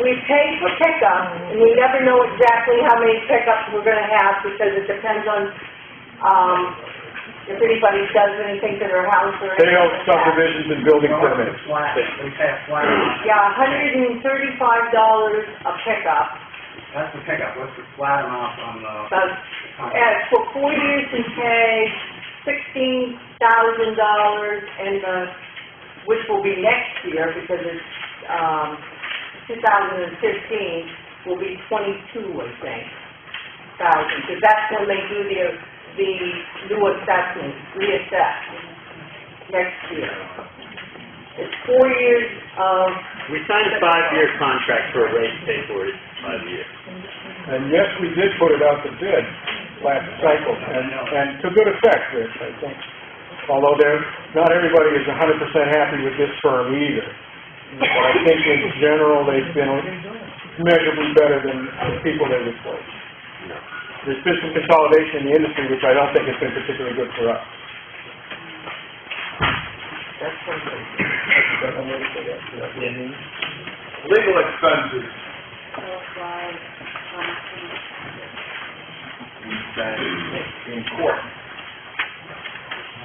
we pay for pickup, and we never know exactly how many pickups we're gonna have, because it depends on, if anybody does anything to their house or anything They own like that. subdivisions and building permits. We pay a flat. Yeah, $135 a pickup. That's the pickup. What's the flat amount on the? For 4 years we pay $16,000, and which will be next year, because it's 2015 will be 22, I think, thousand, because that's when they do the new assessment, reassess next year. It's 4 years of... We signed a 5-year contract for a rate to pay for it 5 years. And yes, we did put it out to bid last cycle, and to good effect, Rich, I think. Although not everybody is 100% happy with this firm either. But I think in general they've been measurably better than the people they replaced. There's been some consolidation in the industry, which I don't think has been particularly good for us. That's something. Legal expenses. In court.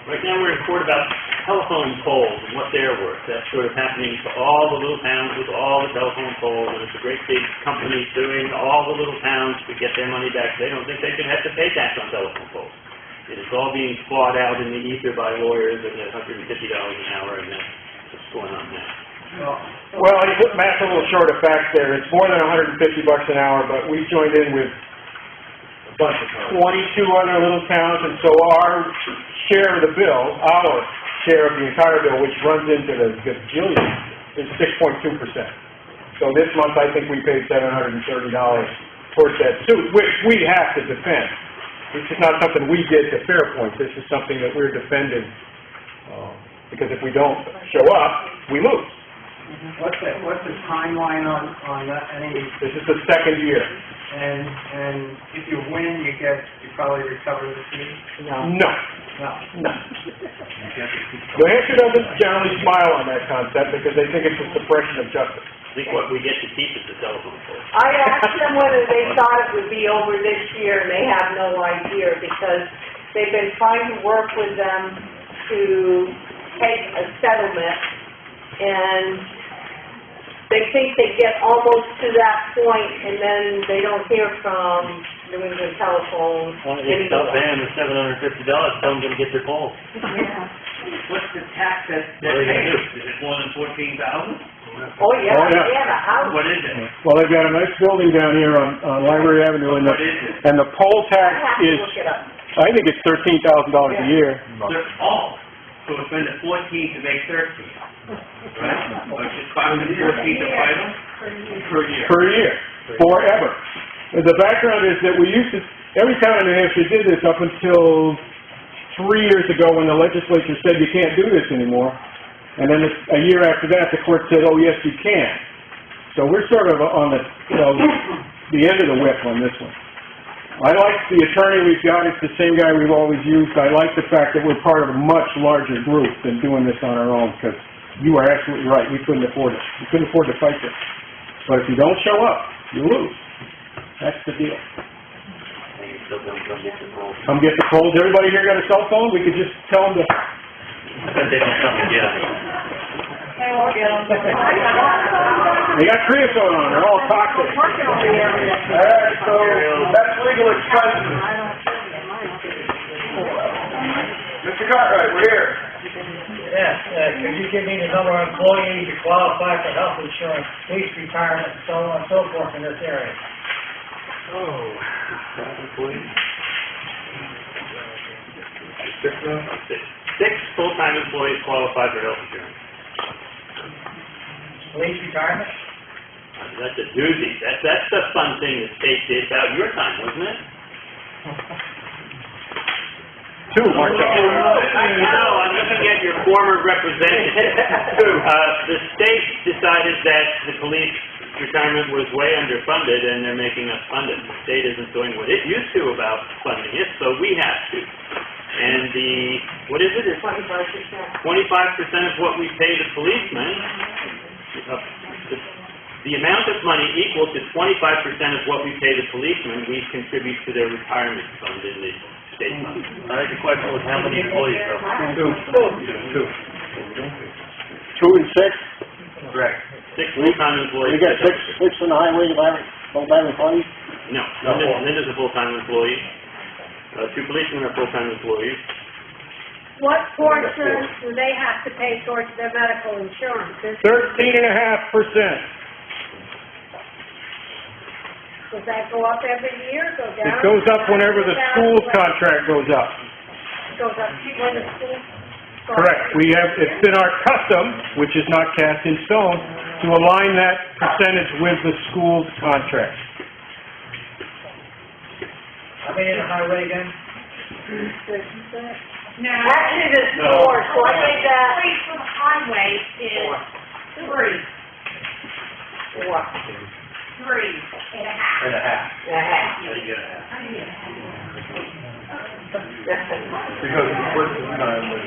Right now we're in court about telephone poles and what they're worth. That's sort of happening to all the little towns with all the telephone poles, and it's a great big company suing all the little towns to get their money back. They don't think they should have to pay tax on telephone poles. It is all being fought out in the ether by lawyers at $150 an hour, and that's what's going on now. Well, you put Matt's a little short of facts there. It's more than $150 an hour, but we joined in with 22 other little towns, and so our share of the bill, our share of the entire bill, which runs into the gajillion, is 6.2%. So this month I think we paid $730 towards that suit, which we have to defend. This is not something we did to Fairpoint. This is something that we're defending, because if we don't show up, we lose. What's the timeline on that? This is the second year. And if you win, you probably recover the fee? No. New Hampshire doesn't generally smile on that concept because they think it's a suppression of justice. I think what we get to keep is the telephone pole. I asked them whether they thought it would be over this year, and they have no idea, because they've been trying to work with them to take a settlement, and they think they get almost to that point, and then they don't hear from New England Telephone Well, if they'll pay them $750, tell them to get their pole. Yeah. What's the tax that What are they going to do? Is it more than 14,000? Oh, yeah, Oh, yeah. yeah, the house. What is it? Well, they've got a nice building down here on Library Avenue, and What is it? the poll I tax have to is, look it up. I think it's $13,000 a year. So it's been at 14 to make 13. Right? So it's just costing 14 to fight them? Per year, forever. And the background is that we used to, every town in New Hampshire did this up until 3 years ago when the legislature said you can't do this anymore. And then a year after that, the court said, oh, yes, you can. So we're sort of on the end of the whip on this one. I like the attorney we've got. It's the same guy we've always used. I like the fact that we're part of a much larger group than doing this on our own, because you are absolutely right. We couldn't afford it. We couldn't afford to fight this. But if you don't show up, you lose. That's the deal. Come get the polls. Everybody here got a cell phone? We could just tell them to... But they don't come and get them. They got creosote on. They're all toxic. All right, so that's legal expenses. Mr. Cartwright, we're here. Yes, could you give me the number of employees who qualify for health insurance, police retirement, and so on and so forth in this area? Six full-time employees qualify for health insurance. Police retirement? That's a doozy. That's the fun thing the state did about your time, wasn't it? Two, Mark. No, I'm looking at your former representative. The state decided that the police retirement was way underfunded, and they're making us fund it. The state isn't doing what it used to about funding it, so we have to. And what is it? It's 25% of what we pay the policemen. The the amount of money equal to 25% of what we pay the policemen, we contribute to their retirement fund in the state fund. I think the question was how many employees though? Two. 2 and 6? Correct. 6 full-time employees. You got six in the highway, full-time employees? No, Linda's a full-time employee. 2 policemen are full-time employees. What portion do they have to pay towards their medical insurance? 13.5%. Does that go up every year, go down? It goes up whenever the school's contract goes up. Goes up when the school starts? Correct. It's been our custom, which is not cast in stone, to align that percentage with the school's contract. I mean, in the highway again? No. Actually, there's 4, so I think that... For the highway is 3. 4. 3.5. And a half. Yeah. How do you get a half? That's Because the first time was...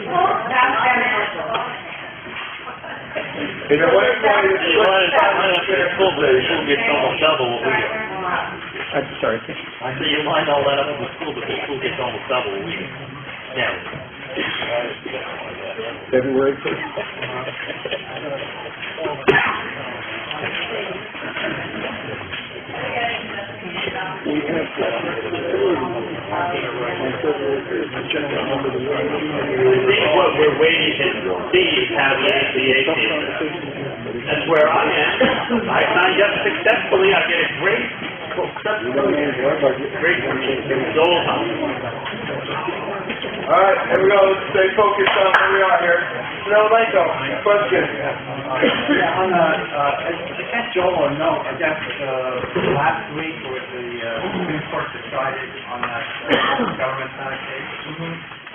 You know what? You want to put a school, but the school gets almost double what we get. I'm sorry. I say you line all that up with the school, but the school gets almost double what we get. Now. February 1st. I think what we're waiting to see is how the ACA is. That's where I am. I signed up successfully. I get a great Dole house. All right, here we go, let's stay focused on where we are here. No, Michael, question? Yeah, on I sent Joel a note, I guess, last week where the Supreme Court decided on that government center case.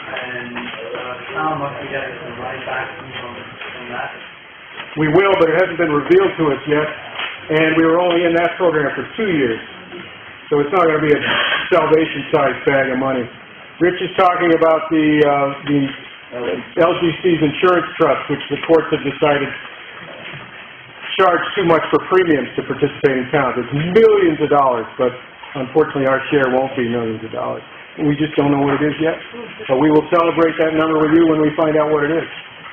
And the town must be getting some money back from that. We will, but it hasn't been revealed to us yet, and we were only in that program for 2 years. So it's not going to be a salvation-sized bag of money. Rich is talking about the LGC's insurance trust, which the courts have decided charge too much for premiums to participate in towns. It's millions of dollars, but unfortunately our share won't be millions of dollars. We just don't know what it is yet. But we will celebrate that number with you when we find out what it is.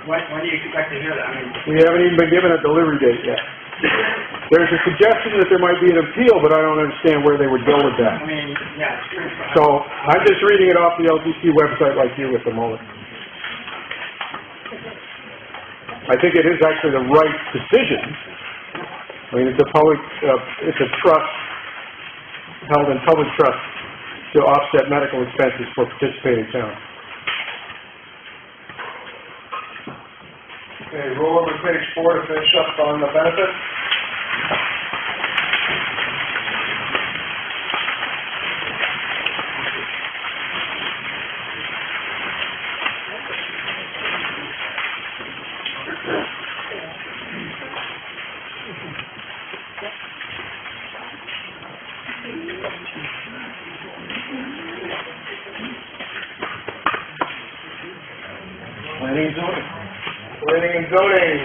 When do you expect to hear that? I mean, We haven't even been given a delivery date yet. There's a suggestion that there might be an appeal, but I don't understand where they would go with that. I mean, yeah, it's true. So I'm just reading it off the LGC website like you at the moment. I think it is actually the right decision. I mean, it's a public, it's a trust, held in public trust to offset medical expenses for participating towns. Okay, roll over to page 4 to finish up on the benefits. Planning and zoning. Planning and zoning.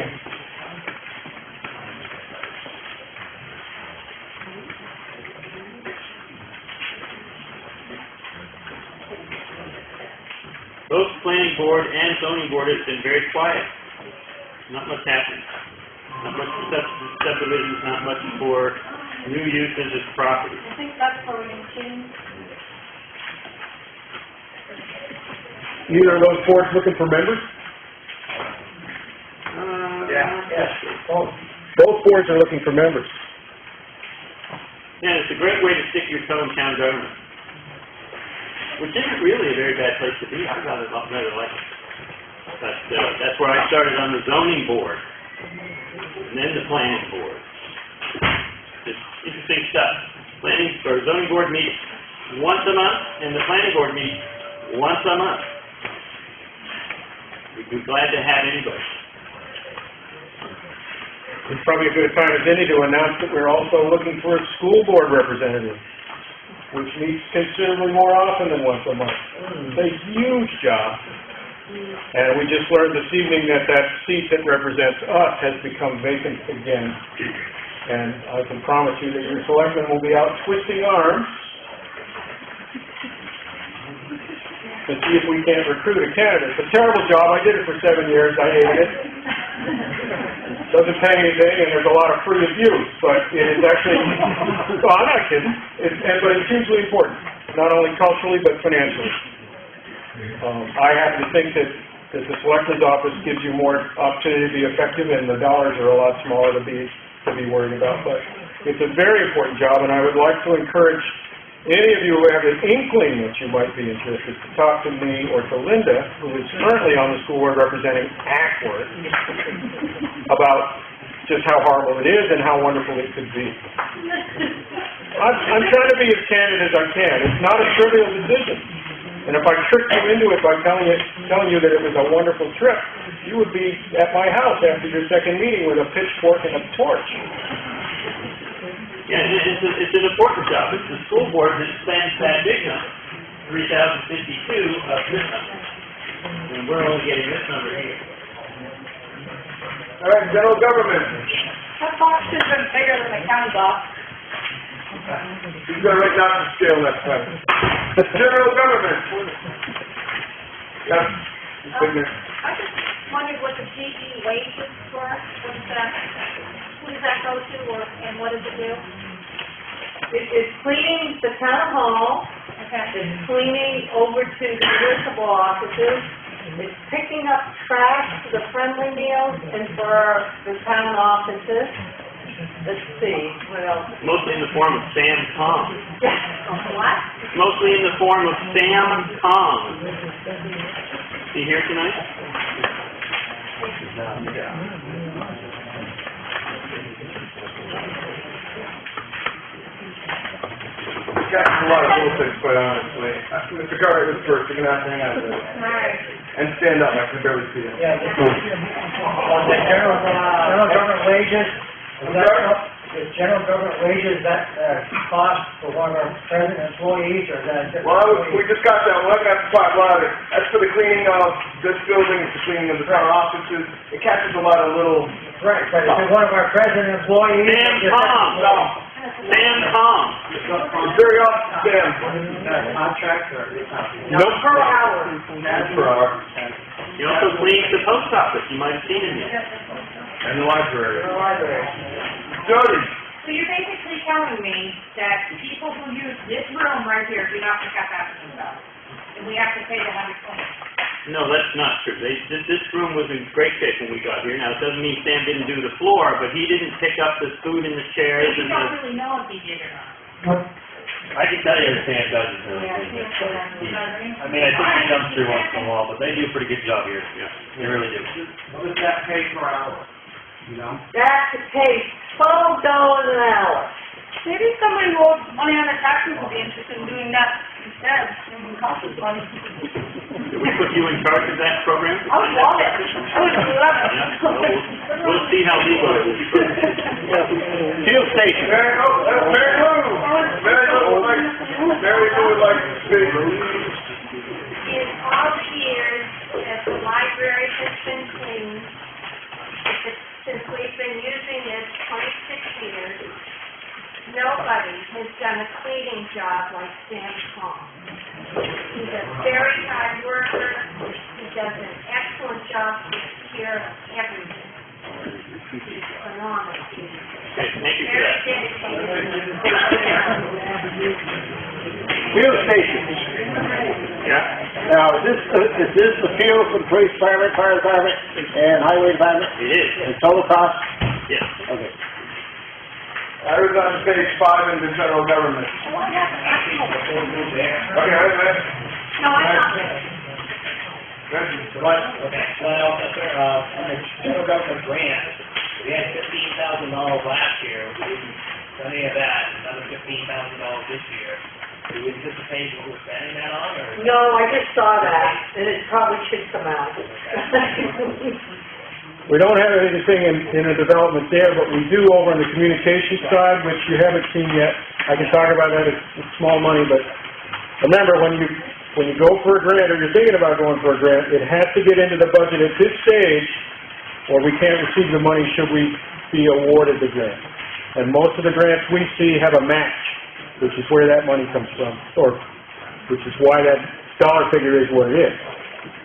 Both planning board and zoning board has been very quiet. Not much happening. Not much for subdivisions, not much for new uses of property. I think that's for routine. Either of those boards looking for members? Yeah. Both boards are looking for members. Yeah, it's a great way to stick your toe in town government. Which isn't really a very bad place to be. I rather like it. But that's where I started on the zoning board. And then the planning board. Just interesting stuff. Zoning board meets once a month, and the planning board meets once a month. We'd be glad to have anybody. It's probably a good time as any to announce that we're also looking for a school board representative, which meets considerably more often than once a month. It's a huge job. And we just learned this evening that that seat that represents us has become vacant again. And I can promise you that your selectmen will be out twisting arms to see if we can't recruit a candidate. It's a terrible job. I did it for 7 years. I hated it. Doesn't pay anything, and there's a lot of free abuse, but it is actually, well, I'm not kidding, but it's hugely important, not only culturally, but financially. I happen to think that the selectman's office gives you more opportunity to be effective, and the dollars are a lot smaller to be worried about, but it's a very important job, and I would like to encourage any of you who have an inkling that you might be interested to talk to me or to Linda, who is currently on the school board representing Ackworth, about just how horrible it is and how wonderful it could be. I'm trying to be as candid as I can. It's not a trivial decision. And if I tricked you into it by telling you that it was a wonderful trip, you would be at my house after your second meeting with a pitchfork and a torch. Yeah, it's an important job. It's the school board that spends that big number, 3,052 of this number. And we're only getting this number here. All right, general government. That box has been bigger than the county box. He's gonna write down the scale next time. General government. Yes. I just wondered what the GE wages were. What is that? Who does that go to, and what does it do? It's cleaning the town hall, Okay. it's cleaning over to the municipal offices, it's picking up trash for the friendly meals and for the town offices. Let's see, what else? Mostly in the form of Sam Kong. What? Mostly in the form of Sam Kong. Is he here tonight? Got a lot of little things, quite honestly. Mr. Carter was first, you're gonna have to hang out a minute. Right. And stand up, I can barely see you. Yeah, the general government wages, the general government wages, that cost for one of our present employees, or that? Well, we just got that, we're not gonna have to talk about it. That's for the cleaning of this building, the cleaning of the town offices. It catches a lot of little... Right, but if it's one of our present employees... Sam Kong. No. Sam Kong. It's very often, Sam. Contract or? Nope. Per hour. That's per hour. He also cleans the post office. You might have seen him yet. And the library. The library. Jody. So you're basically telling me that people who use this room right here do not pick up after themselves, and we have to pay the $120? No, that's not true. This room was in great shape when we got here. Now, it doesn't mean Sam didn't do the floor, but he didn't pick up the food in the chairs You and don't the... really know if he did or not. I can tell you that Sam doesn't really Yeah, do it. you know what I mean? I mean, I think he comes through once in a while, but they do a pretty good job here. Yeah. They really do. What does that pay per hour? You know? That pays $12 an hour. Maybe somebody who owes money on their taxes would be interested in doing that instead. It would cost us money. Did we put you in charge of that program? I would love it. I would love it. Yeah, well, we'll see how legal it is. Field station. Mary Lou. Mary Lou. Mary Lou would like to speak. In all the years that the library has been cleaned, since we've been using it 26 years, nobody has done a cleaning job like Sam Kong. He's a very hard worker. He does an excellent job to take care of everything. He's phenomenal. Okay, thank you for Very that. dedicated. Field station. Yeah? Now, is this the field for the police department, fire department, and highway department? It is. The total cost? Yes. Okay. I was on page 5 in the general government. Oh, I have an excellent. Okay, wait a minute. No, I don't. Reggie, What? Okay, well, on the general government grant, we had $15,000 last year, we didn't do any of that, another $15,000 this year. Do we anticipate what we're spending that on, or? No, I just saw that, and it probably should come out. We don't have anything in the development there, but we do over on the communications side, which you haven't seen yet. I can talk about that, it's small money, but remember, when you go for a grant, or you're thinking about going for a grant, it has to get into the budget at this stage, or we can't receive the money should we be awarded the grant. And most of the grants we see have a match, which is where that money comes from, or which is why that dollar figure is what it is.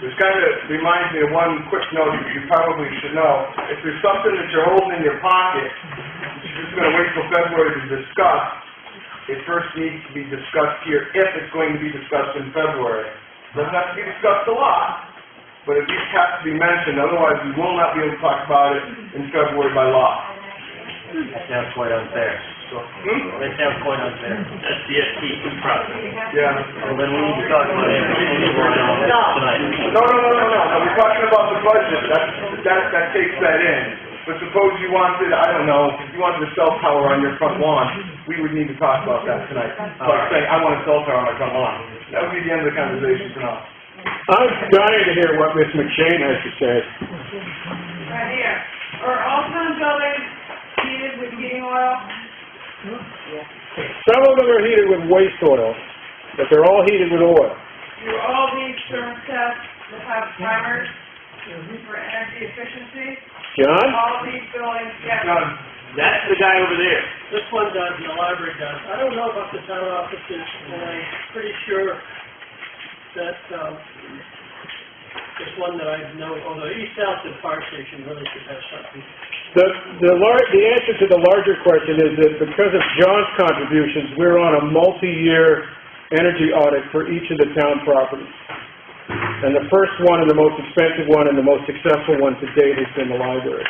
This kind of reminds me of one quick note that you probably should know. If there's something that you're holding in your pocket, you're just going to wait till February to discuss, it first needs to be discussed here if it's going to be discussed in February. It doesn't have to be discussed a lot, but it just has to be mentioned, otherwise we will not be able to talk about it in February by law. That sounds quite unfair. That sounds quite unfair. That's the pt2 process. Yeah. Well, then we need to talk about it tonight. No, we're talking about the budget, that takes that in. But suppose you wanted, I don't know, if you wanted a cell tower on your front lawn, we would need to talk about that tonight. Like saying, I want a cell tower on my front lawn. That would be the end of the conversation for now. I'm dying to hear what Ms. McShane has to say. Right here. Are all town buildings heated with heating oil? Some of them are heated with waste oil, but they're all heated with oil. Do all these thermostats will have timers for energy efficiency? John? All these buildings, yes. That's the guy over there. This one does, and the library does. I don't know about the town offices, and I'm pretty sure that, this one that I know, although East Alstead Fire Station really should have something. The answer to the larger question is that because of John's contributions, we're on a multi-year energy audit for each of the town properties. And the first one and the most expensive one and the most successful one to date has been the library.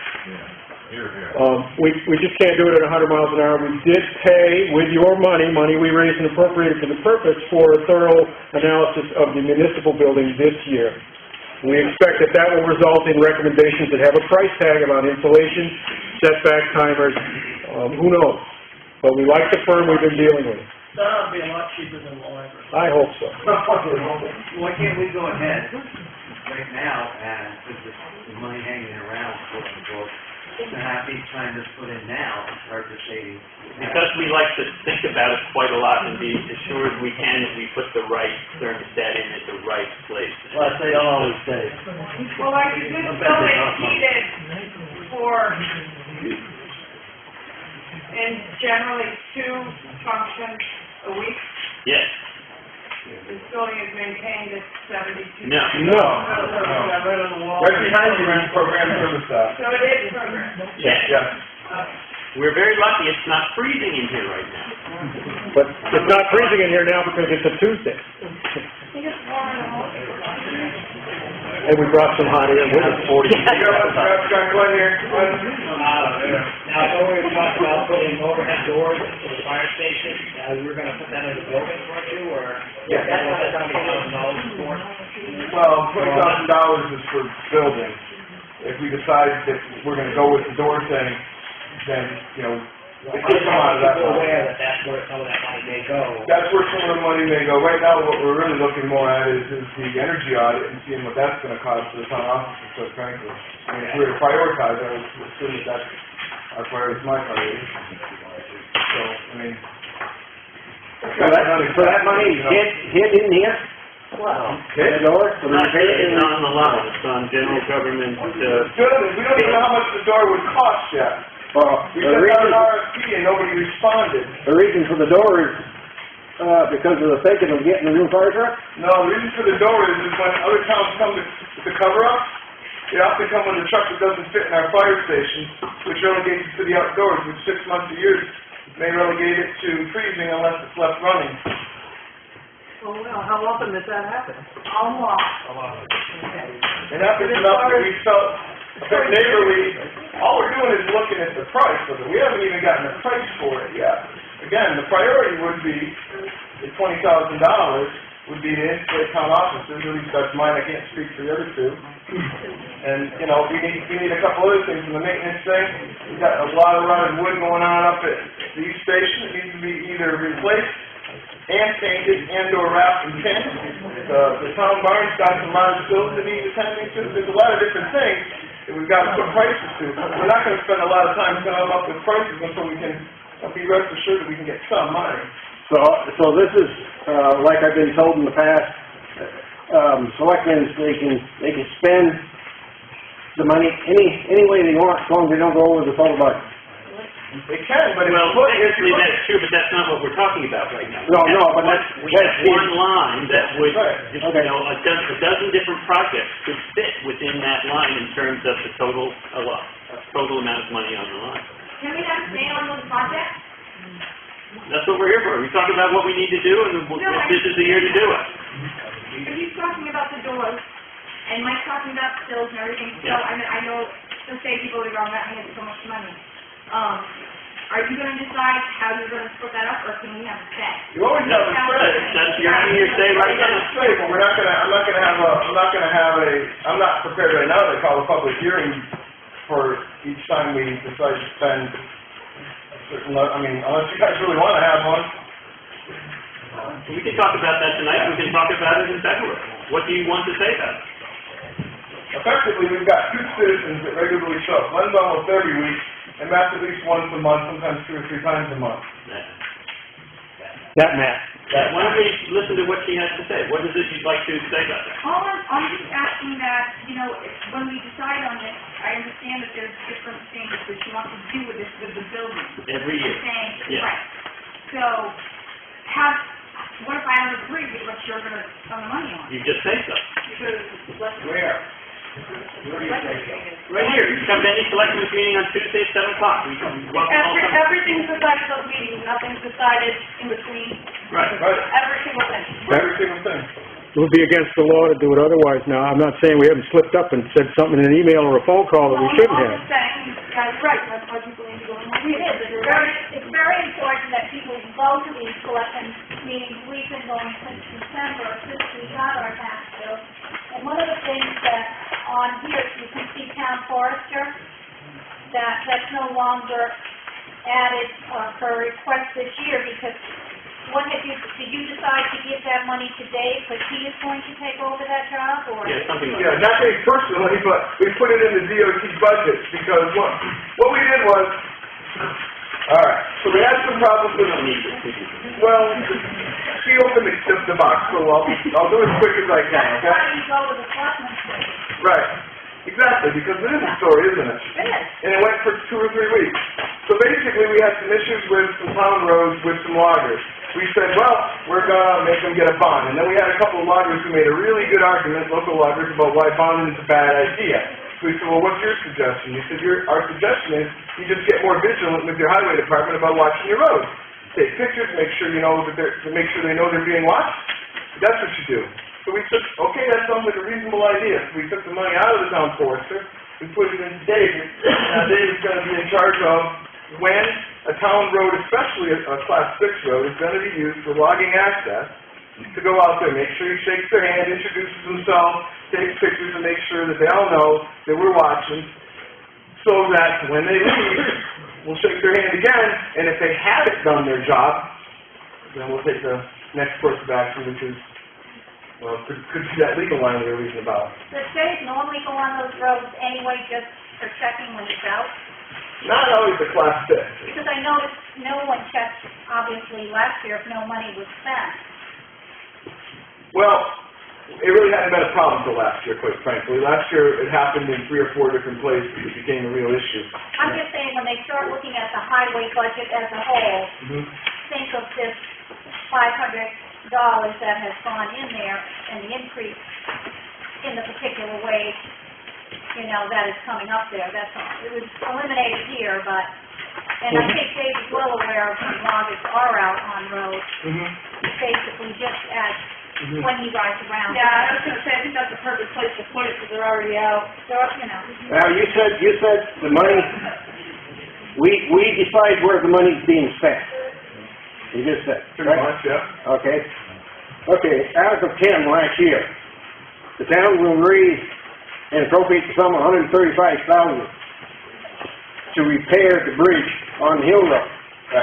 We just can't do it at 100 miles an hour. We did pay with your money we raised and appropriated for the purpose for a thorough analysis of the municipal building this year. We expect that will result in recommendations that have a price tag about insulation, setback timers, who knows. But we like the firm we've been dealing with. That'll be a lot cheaper than the library. I hope so. Why can't we go ahead right now and put the money hanging around, quote unquote, to have each time that's put in now, start to say... Because we like to think about it quite a lot and be assured we can, if we put the right thermostat in at the right place. Well, that's what they always say. Well, like this building heated for, in generally 2 functions a week. Yes. This building is maintained at 72. No. Right behind you is program thermostat. So it is programmed. Yes. Yes. We're very lucky it's not freezing in here right now. But it's not freezing in here now because it's a Tuesday. And we brought some hot air with us. 40. You got let's try Glenn here. Now, I we were talking about putting overhead doors for the fire station. We're gonna put that in the building for you, or? Yeah. That's what that's $20,000 for? Well, $20,000 is for building. If we decide that we're gonna go with the door thing, then, it could come out of that We're money. aware that that's where some of that money may go. That's where some of the money may go. Right now, what we're really looking more at is the energy audit and seeing what that's gonna cost for the town offices, quite frankly. I mean, if we were to prioritize, I would assume that that's our priority, my priority. So, I mean... So that money hit in here? Wow. The door? It's not on the line, it's on general government, Good, we don't even know how much the door would cost yet. Well, We sent out an RFP and nobody responded. the reason for the door is, because of the thinking of getting a new fire truck? No, the reason for the door is when other towns come to cover up, they often come with a truck that doesn't fit in our fire station, which relegates it to the outdoors, which 6 months a year may relegate it to freezing unless it's left running. Oh, well, how often does that happen? A lot. It happens enough that we felt a bit neighborly. All we're doing is looking at the price of it. We haven't even gotten a price for it yet. Again, the priority would be, the $20,000 would be to insulate town offices, at least that's mine, I can't speak for the other two. And, we need a couple other things in the maintenance thing. We've got a lot of rotted wood going on up at the East Station that needs to be either replaced and painted and/or wrapped and pinned. The town barn's got some large bills that need attending to. There's a lot of different things that we've got to put prices to. We're not going to spend a lot of time coming up with prices until we can be rest assured that we can get some money. So this is, like I've been told in the past, selectmen, they can spend the money any way they want, as long as they don't go over the total budget. They can, but Well, if technically you look, that's true, but that's not what we're talking about right now. No, but We have one line that would, Right. Okay. a dozen different projects could fit within that line in terms of the total amount of money on the line. Can we have stay on those projects? That's what we're here for. We talk about what we need to do, and if this is the year to do it. Are you talking about the doors, and Mike's talking about sills and everything, so Yeah. I know the safety voted on that, and it's so much money. Are you gonna decide how you're gonna split that up, or can we have a say? you always have a say. That's your say right now. Say, but I'm not prepared right now to call a public hearing for each time we decide to spend a certain, unless you guys really wanna have one. We can talk about that tonight, we can talk about it in February. What do you want to say about it? Effectively, we've got 2 citizens that regularly show up. Glenn's almost every week, and Matt's at least once a month, sometimes 2 or 3 times a month. That Matt. Why don't we listen to what she has to say? What is it you'd like to say about that? I'm just asking that, when we decide on this, I understand that there's different things that you want to do with this, with the building. Every year. Saying, Yeah. right. So, what if I don't agree with what you're gonna spend the money on? You just say so. Where? Right here, you come to any selectmen's meeting on Tuesday at 7 o'clock. We can welcome all come. Everything's decided at those meetings, nothing's decided in between, Right. Right, every single thing. every single thing. It would be against the law to do it otherwise now. I'm not saying we haven't slipped up and said something in an email or a phone call that we shouldn't I'm have. just saying, you guys are right, that's why people need to go in more meetings. It's very important that people go to these selectmen meetings. We've been going since December, since we got our tax bill. And one of the things that on here, you can see town forester, that's no longer added for request this year because did you decide to give that money to Dave because he is going to take over that job or? Yeah, something like Yeah, that. not me personally, but we put it in the DOT budget because what we did was, alright, so we had some problems We with, don't need this. well, she opened the box, so I'll do it as quick as I can, That's okay? why you go to the selectmen's meeting. Right, exactly, because it is a story, isn't it? It is. And it went for 2 or 3 weeks. So basically, we had some issues with some town roads with some loggers. We said, well, we're gonna make them get a bond. And then we had a couple of loggers who made a really good argument, local loggers, about why bonding is a bad idea. So we said, well, what's your suggestion? He said, our suggestion is you just get more vigilant with your highway department about watching your roads. Take pictures, make sure you know that make sure they know they're being watched. That's what you do. So we took, okay, that sounds like a reasonable idea. So we took the money out of the town forester, we put it into David. Now David's gonna be in charge of when a town road, especially a class 6 road, is gonna be used for logging access, to go out there, make sure he shakes their hand, introduces himself, takes pictures, and make sure that they all know that we're watching, so that when they leave, we'll shake their hand again, and if they haven't done their job, then we'll take the next course of action, which is, well, could be that legal line we were reading about. Does Dave normally go on those roads anyway just for checking when it's out? Not always a class 6. Because I noticed no one checked, obviously, last year if no money was spent. Well, it really hadn't been a problem until last year, quite frankly. Last year, it happened in 3 or 4 different places. It became a real issue. I'm just saying, when they start looking at the highway budget as a whole, think of this $500 that has gone in there and the increase in the particular way, that is coming up there, that's all. It was eliminated here, but, and I think Dave is well aware of when loggers are out on roads, basically just as when he rides around. Yeah, I was gonna say, I think that's a perfect place to put it, because they're already out. So, Now, you said the money, we decide where the money's being spent. You just said, Pretty right? much, yeah. Okay. Okay, as of 10 last year, the town will raise and appropriate the sum of $135,000 to repair the bridge on Hill Road.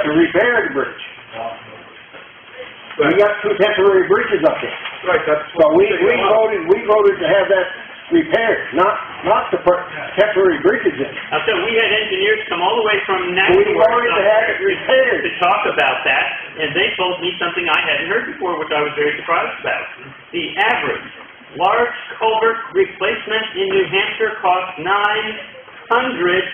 To repair the bridge. We got 2 temporary bridges up there. Right, that's So what we we voted to have that repaired, not to put temporary bridges in. I said, we had engineers come all the way from We National voted to have it repaired. to talk about that, and they told me something I hadn't heard before, which I was very surprised about. The average large culvert replacement in New Hampshire costs $900,000.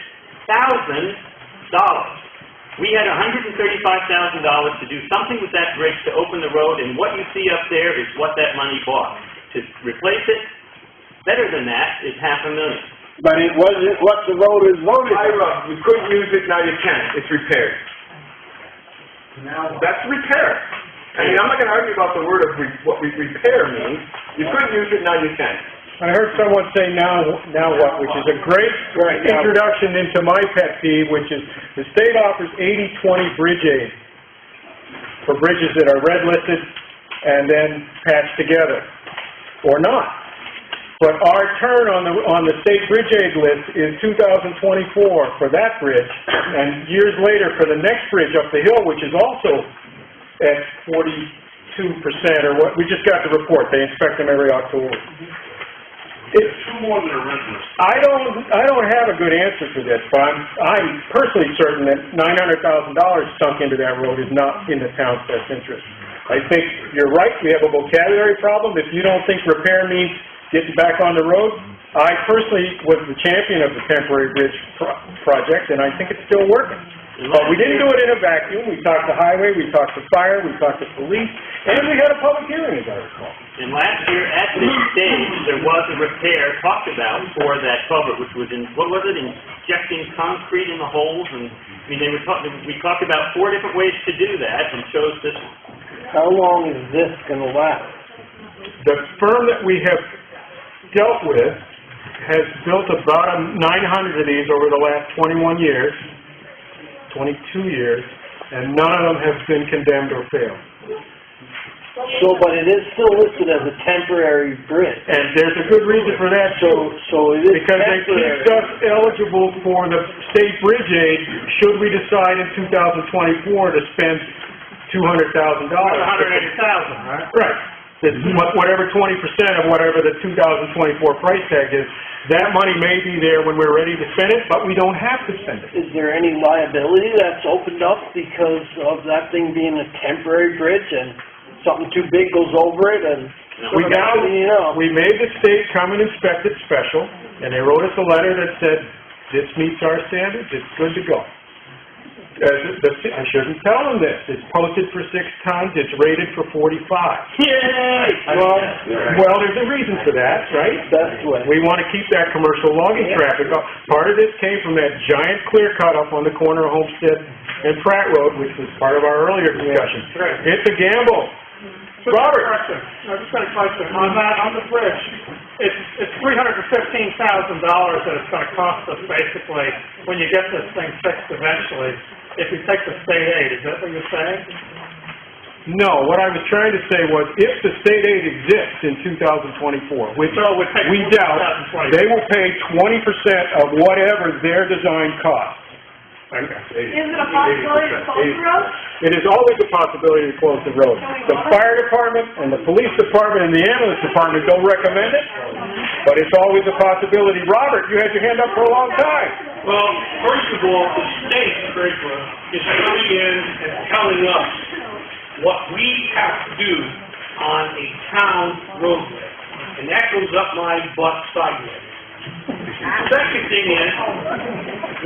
We had $135,000 to do something with that bridge to open the road, and what you see up there is what that money bought. To replace it, better than that, is $500,000. But it wasn't what the road is voted. Ira, you couldn't use it, now you can. It's repaired. That's repair. I mean, I'm not gonna argue about the word of what repair means. You couldn't use it, now you can. I heard someone say now what, which is a great introduction into my pet peeve, which is the state offers 80-20 bridge aid for bridges that are red listed and then patched together, or not. But our turn on the state bridge aid list is 2024 for that bridge, and years later for the next bridge up the hill, which is also at 42% or what. We just got the report. They inspect them every October. It's two more than a rent list. I don't have a good answer for this, but I'm personally certain that $900,000 sunk into that road is not in the town's best interest. I think you're right. We have a vocabulary problem. If you don't think repair means getting back on the road, I personally was the champion of the temporary bridge project, and I think it's still working. But we didn't do it in a vacuum. We talked to highway, we talked to fire, we talked to police, and we had a public hearing, as I recall. And last year, at this stage, there was a repair talked about for that culvert, which was injecting concrete in the holes, and, I mean, we talked about 4 different ways to do that, and chose this one. How long is this gonna last? The firm that we have dealt with has built about 900 of these over the last 21 years, 22 years, and none of them have been condemned or failed. So, but it is still listed as a temporary bridge. And there's a good reason for that, So it is because it temporary. keeps us eligible for the state bridge aid should we decide in 2024 to spend $200,000. $180,000, right? Right. Whatever 20% of whatever the 2024 price tag is, that money may be there when we're ready to spend it, but we don't have to spend it. Is there any liability that's opened up because of that thing being a temporary bridge and something too big goes over it and... We made the state come and inspect it special, and they wrote us a letter that said, this meets our standards, it's good to go. I shouldn't tell them this. It's posted for 6 tons. It's rated for 45. Yay! Well, there's a reason for that, right? That's what... We want to keep that commercial logging traffic up. Part of this came from that giant clear cut up on the corner of Homestead and Pratt Road, which was part of our earlier discussion. It's a gamble. Robert? I just got a question. On the bridge, it's $315,000 that it's gonna cost us basically when you get this thing fixed eventually, if you take the state aid. Is that what you're saying? No, what I was trying to say was, if the state aid exists in 2024, which we doubt, they will pay 20% of whatever their design costs. Is it a possibility to close the road? It is always a possibility to close the road. The fire department and the police department and the ambulance department don't recommend it, but it's always a possibility. Robert, you had your hand up for a long time. Well, first of all, the state is coming in and telling us what we have to do on a town roadway, and that goes up my butt sideways. Second thing is,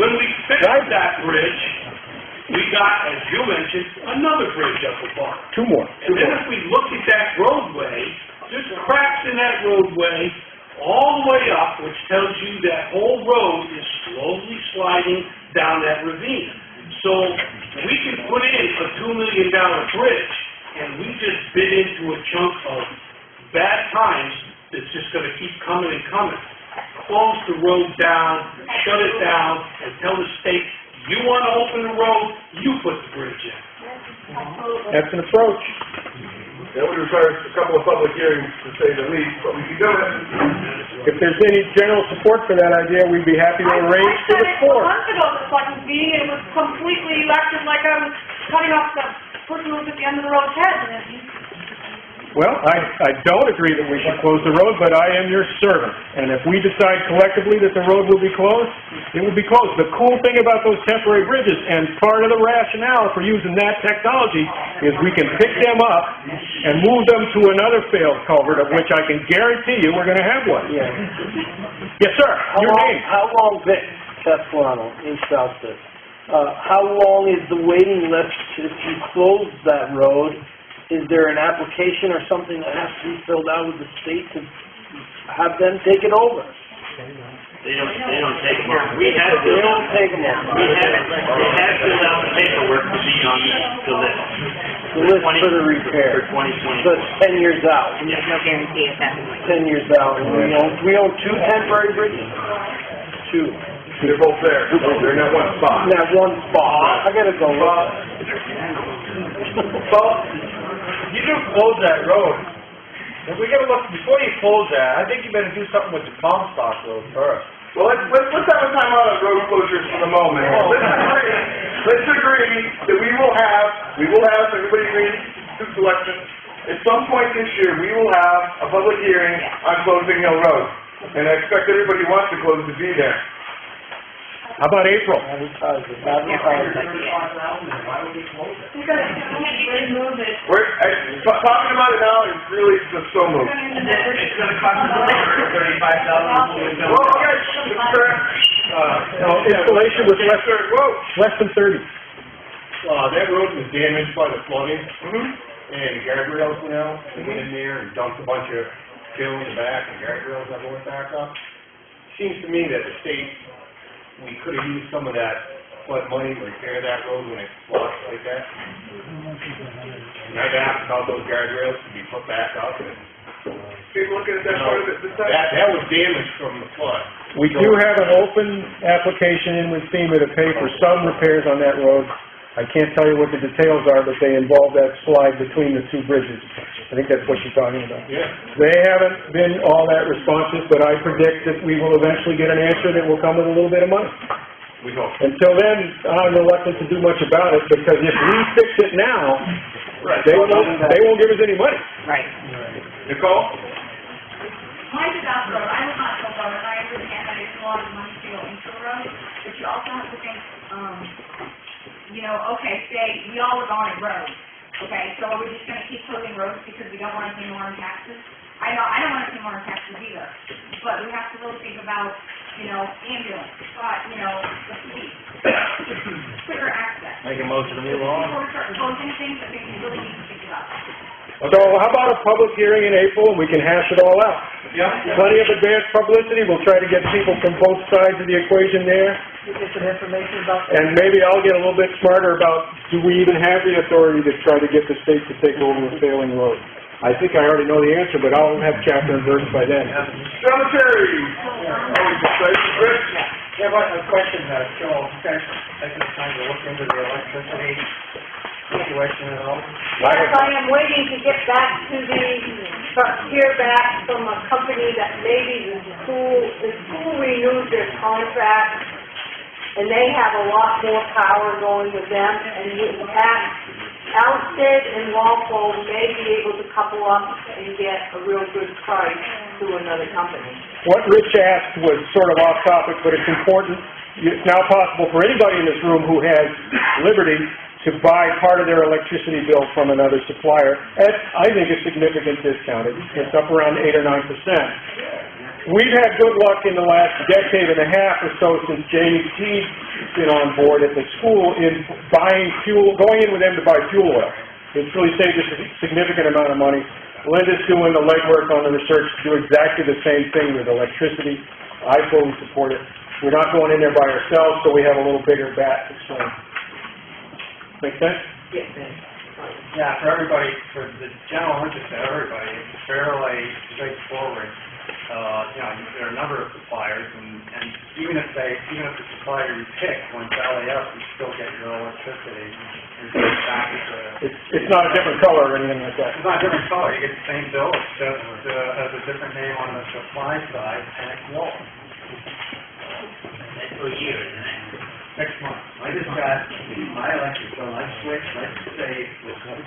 when we fixed that bridge, we got, as you mentioned, another bridge up above. 2 more. And then if we look at that roadway, there's cracks in that roadway all the way up, which tells you that whole road is slowly sliding down that ravine. So we can put in a $2 million bridge, and we just bit into a chunk of bad times that's just going to keep coming and coming. Close the road down, shut it down, and tell the state, you want to open the road, you put the bridge in. That's an approach. That would require a couple of public hearings, to say the least, but we can do it. If there's any general support for that idea, we'd be happy to arrange for the I said it 4 floor. months ago, the fucking meeting, it was completely, you acted like I was cutting off the person who was at the end of the road's head. Well, I don't agree that we should close the road, but I am your servant. And if we decide collectively that the road will be closed, it will be closed. The cool thing about those temporary bridges, and part of the rationale for using that technology, is we can pick them up and move them to another failed culvert, of which I can guarantee you we're going to have one. Yeah. Yes, sir. Your name? How long Vic Castellano in Alstead? how long is the waiting list if you close that road? Is there an application or something that has to be filled out with the state to have them take it over? They don't take them over. We have They don't take them over. they have filled out the paperwork to be on the list. The list for the repair. For 2020. So it's 10 years out. And there's no guarantee it happens. 10 years out. And we own two temporary bridges? Two. They're both there. They're in that one spot. In that one spot. I gotta go look at it. Well, you do close that road. If we gotta look, before you close that, I think you better do something with the Comstock Road first. Well, let's have a time out on road closures for the moment. Let's agree that we will have, everybody agrees, two selections. At some point this year, we will have a public hearing on closing Hill Road. And I expect everybody who wants to close to be there. How about April? Advertise it. Why would we close it? Talking about it now is really just so moved. It's gonna cost us $35,000. Well, okay, Installation was less than 30. that road was damaged by the flooding, and guardrails now, they went in there and dumped a bunch of fill in the back, and guardrails never went back up. Seems to me that the state, we could have used some of that flood money to repair that road when it's flushed like that. And I've asked how those guardrails can be put back up, and people looking at that part of it, that was damaged from the flood. We do have an open application in with FEMA to pay for some repairs on that road. I can't tell you what the details are, but they involve that slide between the two bridges. I think that's what you're talking about. Yeah. They haven't been all that responsive, but I predict that we will eventually get an answer that will come with a little bit of money. We hope. Until then, I'm reluctant to do much about it, because if we fix it now, they won't give us any money. Right. Nicole? Mine's about the road. I live on Hill Road, and I understand that it's a lot of money to go into the road, but you also have to think, okay, say, we all live on a road, okay, so are we just gonna keep closing roads because we don't wanna pay more in taxes? I know, I don't wanna pay more in taxes either, but we have to really think about, ambulance, the police, quicker access. Make a motion to move on. Before we start closing things, I think we really need to think about that. So how about a public hearing in April, and we can hash it all out? Yeah. Plenty of advance publicity, we'll try to get people from both sides of the equation there. Get some information about that. And maybe I'll get a little bit smarter about, do we even have the authority to try to get the state to take over a failing road? I think I already know the answer, but I'll have chapter and verse by then. Cemetery. Always excited, Rich? Yeah, but a question, Joel, take this time to look into the electricity situation at all? Yes, I am waiting to get back to hear back from a company that maybe the school renewed their contract, and they have a lot more power going with them, and Alstead and Walpole may be able to couple up and get a real good price to another company. What Rich asked was sort of off topic, but it's important. It's now possible for anybody in this room who has liberty to buy part of their electricity bill from another supplier at, I think, a significant discount. It's up around 8 or 9%. We've had good luck in the last decade and a half or so since Jamie Teague's been on board at the school in buying fuel, going in with them to buy fuel oil. It's really saved us a significant amount of money. Linda's doing the legwork on the research to do exactly the same thing with electricity. I fully support it. We're not going in there by ourselves, so we have a little bigger bat to swing. Make sense? Yes, Yeah, for everybody, for the general interest of everybody, it's fairly straightforward. There are a number of suppliers, and even if the supplier you pick went belly up, you still get your electricity. It's not a different color or anything like that. It's not a different color, you get the same bill, it's just has a different name on the supply side, and it's lower. That's for a year, isn't it? 6 months. I just got my electric bill, I switched, let's say, with $6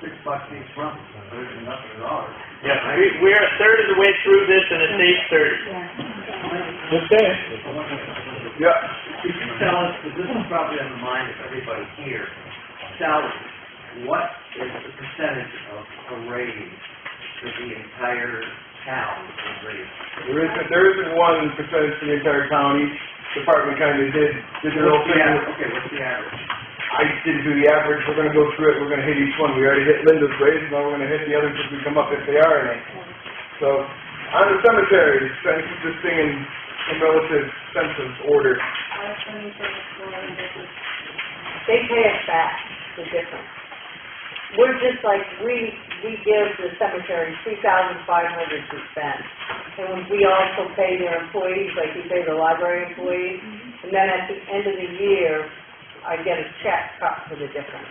each month, there's nothing at all. Yeah, we're a third of the way through this, and it stays 30. Good day. Yeah. Could you tell us, because this is probably on the mind of everybody here, tell us, what is the percentage of a raise for the entire town is raised? There isn't one percentage for the entire county. department kinda did their own thing. Okay, what's the average? I didn't do the average, we're gonna go through it, we're gonna hit each one, we already hit Linda's raise, now we're gonna hit the others as we come up if they are any. So, on the cemeteries, trying to keep this thing in relative sense of order. They pay us back the difference. We're just like, we give the cemetery $3,500 to spend. And we also pay their employees, like we pay the library employees, and then at the end of the year, I get a check cut for the difference.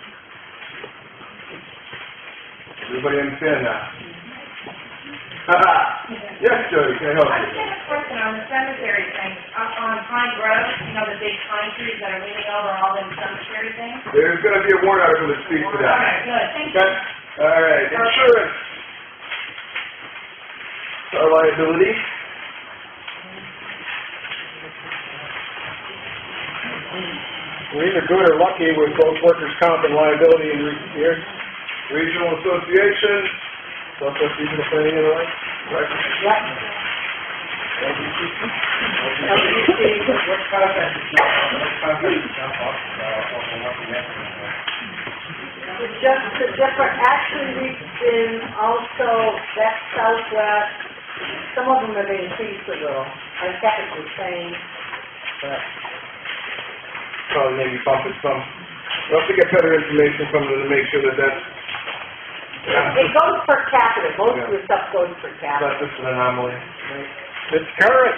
Everybody understand that? Yes, Jody, can I help I you? just have a question on the cemetery thing, up on Pine Grove, you know, the big pine trees that are leaning over all them cemetery things? There's gonna be a warrant article that speaks to All that. right, good, thank you. Okay, all right, insurance. Our liability. We're either good or lucky with both workers' comp and liability in here. Regional Association, Southwest Regional Planning and the like, right? Yep. What caused that to jump up, from what we have? It's just the different, actually, we've been also, that Southwest, some of them have increased a little. I kept it the same, but Probably maybe bumping some. We'll have to get better information from them to make sure that that's it goes per capita. Most of the stuff goes per capita. not just an anomaly. It's current.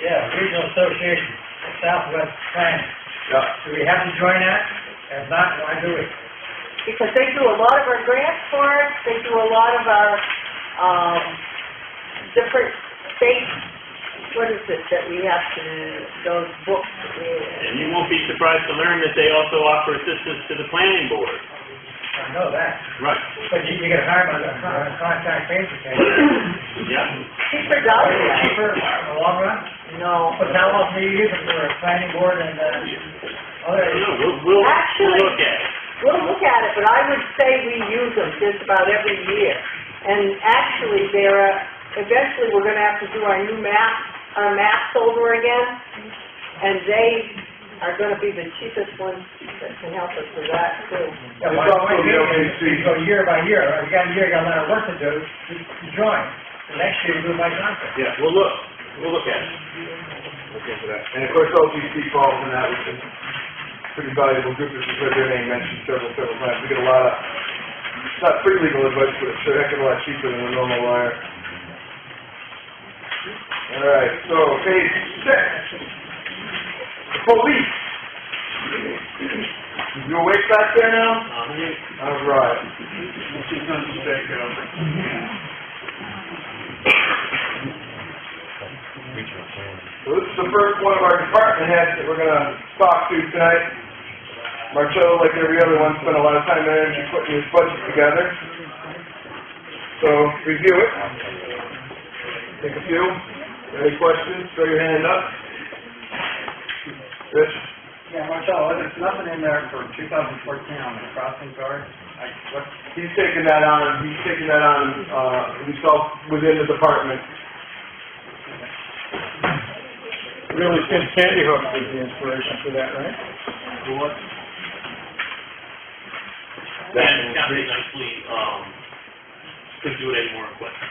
Yeah, Regional Association, Southwest Planning. Yeah. Do we have to join that? If not, why do we? Because they do a lot of our grants for us, they do a lot of our, different state, what is it that we have to, those books. And you won't be surprised to learn that they also offer assistance to the planning board. I know that. Right. But you get hired by the contract basis, Yeah. Cheaper does cheaper in the long run? No. But how long do you use it for a planning board and, I other? don't know, we'll Actually- look at it. We'll look at it, but I would say we use them just about every year. And actually, eventually, we're gonna have to do our maps over again, and they are gonna be the cheapest ones that can help us with that, too. Yeah, It's why also do the you LKC. go year by year? You got a year, you got a lot of work to do, you join. The next year, you do it by contract. Yeah, We'll look at it. look into that. And of course, LGC falls in that, which is a pretty valuable group, as you've heard their name mentioned several times. We get a lot of, it's not free legal advice, but it's a heck of a lot cheaper than a normal lawyer. All right, so page 6. The police. You awake back there now? All right. So this is the first one of our department heads that we're gonna talk to tonight. Marcello, like every other one, spent a lot of time and energy putting his budget together. So, review it. Take a few. Any questions? Throw your hand up. Rich? Yeah, Marcello, there's nothing in there for 2014 on the crossing guard. He's taking that on, himself within the department. Really, since Sandy Hook was the inspiration for that, right? And Kathy nicely, couldn't do it anymore in question.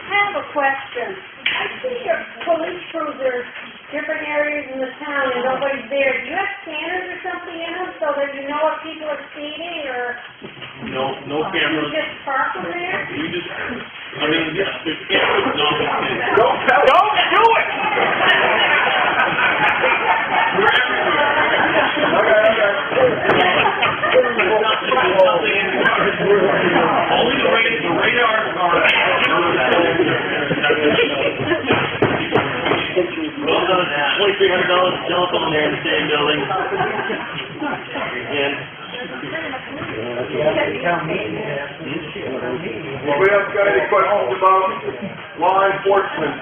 I have a question. I see your police cruisers, different areas in the town, and nobody's there. Do you have scanners or something in them so that you know if people are speeding, or No you cameras. just park them there? We just, I mean, yes, there's cameras, no, Don't do it! we're everywhere. Only the radars are. Well done, $2,300 telephone there in the same building. And. Anybody else got any questions about law enforcement?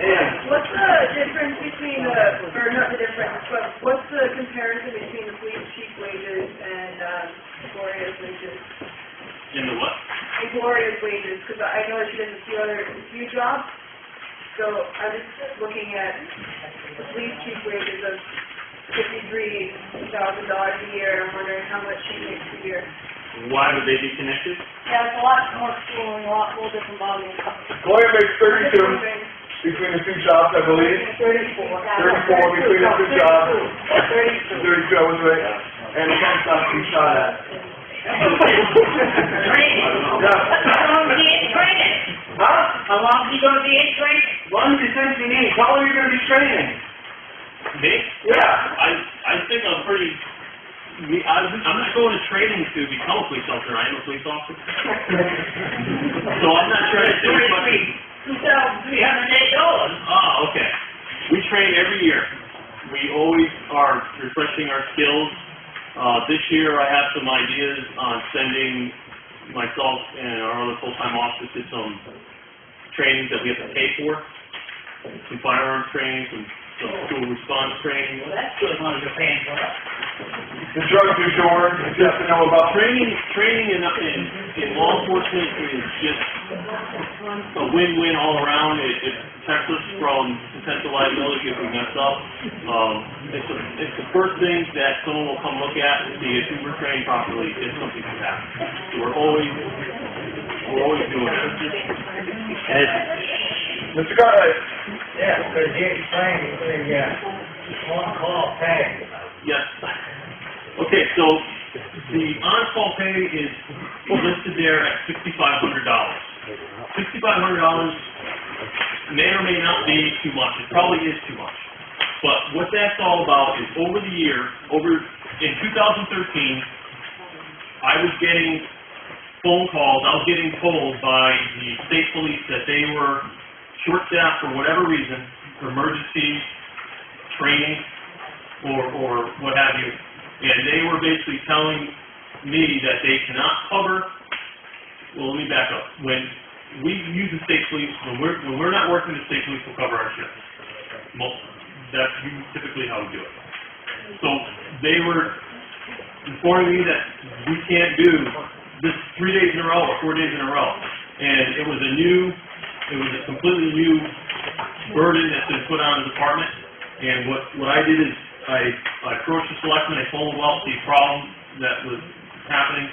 And What's the difference between or not the difference, but what's the comparison between the police chief wages and Gloria's wages? In the what? And Gloria's wages, because I know she does a few jobs, So I'm just looking at the police chief wages of $53,000 a year. I'm wondering how much she makes a year. Why would they be connected? Yeah, it's a lot more schooling, a lot more different volume. Gloria makes 32 between the two jobs, I believe. 34. 34 between the two jobs. 32. 32, I was right. And Ken's not too shot at. Training. How long is he in training? Huh? How long is he gonna be in training? Long as he sends me needs, how long are you gonna be training? Me? Yeah. I think I'm pretty, I'm not going to training to become a police officer, I am a police officer. So I'm not sure I do much. 2,308 dollars. Ah, okay. We train every year. We always are refreshing our skills. This year I have some ideas on sending myself and our other full-time officers some trainings that we have to pay for. Some firearms training, some school response training. Well, that's good, as long as you're paying for it. The drug du jour, you have to know about. Training in law enforcement is just a win-win all around. It protects us from potential liability if we mess up. It's the first thing that someone will come look at and see if we're trained properly if something could happen. So we're always doing it. Mr. Cartwright. Yeah, because you explained the on-call pay. Yes. Okay, so the on-call pay is listed there at $6,500. $6,500 may or may not be too much. It probably is too much. But what that's all about is over the year, in 2013, I was getting phone calls, I was getting told by the state police that they were short-staffed for whatever reason, for emergency training or what have you, and they were basically telling me that they cannot cover. Well, let me back up. When we use the state police, when we're not working, the state police will cover our shifts. That's typically how we do it. So they were informing me that we can't do this 3 days in a row or 4 days in a row, and it was a completely new burden that's been put on the department. And what I did is I approached the selectmen, I told them about the problem that was happening,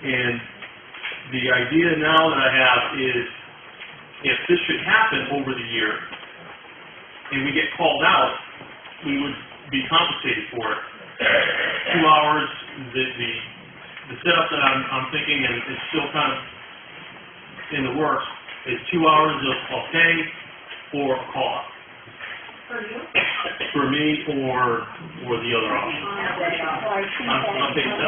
and the idea now that I have is if this should happen over the year and we get called out, we would be compensated for it. 2 hours, the setup that I'm thinking, and it's still kind of in the works, is 2 hours of pay for a call. For you? For me or the other option. I'm thinking so.